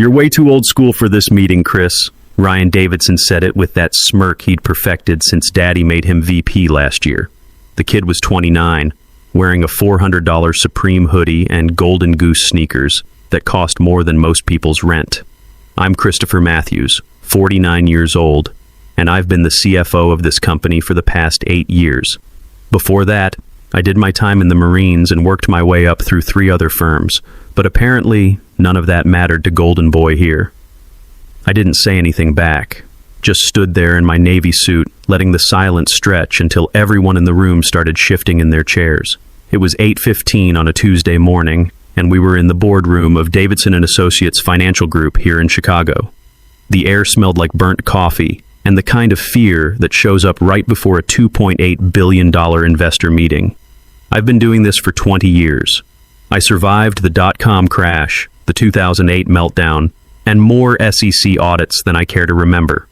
You're way too old school for this meeting, Chris. Ryan Davidson said it with that smirk he'd perfected since Daddy made him VP last year. The kid was 29, wearing a $400 Supreme hoodie and Golden Goose sneakers that cost more than most people's rent. I'm Christopher Matthews, 49 years old, and I've been the CFO of this company for the past 8 years. Before that, I did my time in the Marines and worked my way up through 3 other firms, but apparently none of that mattered to Golden Boy here. I didn't say anything back, just stood there in my Navy suit, letting the silence stretch until everyone in the room started shifting in their chairs. It was 8:15 on a Tuesday morning, and we were in the boardroom of Davidson and Associates Financial Group here in Chicago. The air smelled like burnt coffee and the kind of fear that shows up right before a $2.8 billion investor meeting. I've been doing this for 20 years. I survived the dot-com crash, the 2008 meltdown, and more SEC audits than I care to remember.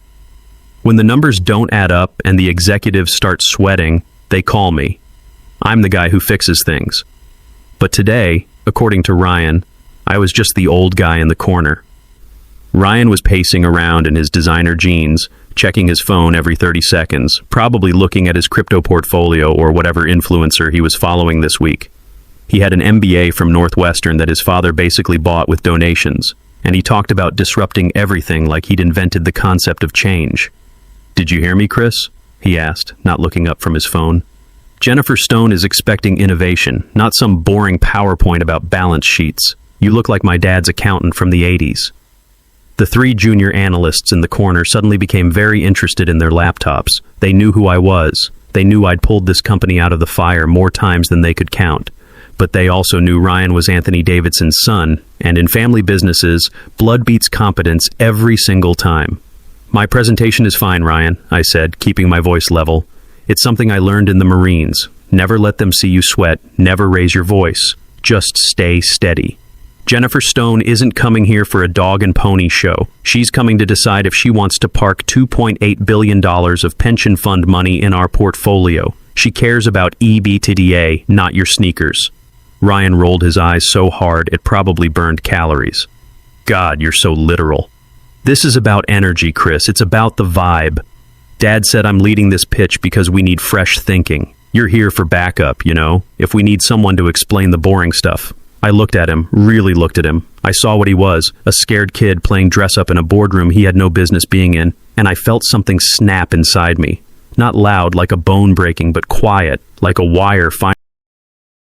When the numbers don't add up and the executives start sweating, they call me. I'm the guy who fixes things. But today, according to Ryan, I was just the old guy in the corner. Ryan was pacing around in his designer jeans, checking his phone every 30 seconds, probably looking at his crypto portfolio or whatever influencer he was following this week. He had an MBA from Northwestern that his father basically bought with donations, and he talked about disrupting everything like he'd invented the concept of change. "Did you hear me, Chris?" he asked, not looking up from his phone. "Jennifer Stone is expecting innovation, not some boring PowerPoint about balance sheets. You look like my dad's accountant from the 80s. The 3 junior analysts in the corner suddenly became very interested in their laptops. They knew who I was. They knew I'd pulled this company out of the fire more times than they could count. But they also knew Ryan was Anthony Davidson's son, and in family businesses, blood beats competence every single time. "My presentation is fine, Ryan," I said, keeping my voice level. "It's something I learned in the Marines. Never let them see you sweat. Never raise your voice. Just stay steady. Jennifer Stone isn't coming here for a dog and pony show. She's coming to decide if she wants to park $2.8 billion of pension fund money in our portfolio. She cares about EBITDA, not your sneakers." Ryan rolled his eyes so hard it probably burned calories. "God, you're so literal." "This is about energy, Chris. It's about the vibe. Dad said I'm leading this pitch because we need fresh thinking. You're here for backup, you know, if we need someone to explain the boring stuff." I looked at him, really looked at him. I saw what he was, a scared kid playing dress-up in a boardroom he had no business being in, and I felt something snap inside me. Not loud, like a bone breaking, but quiet, like a wire finally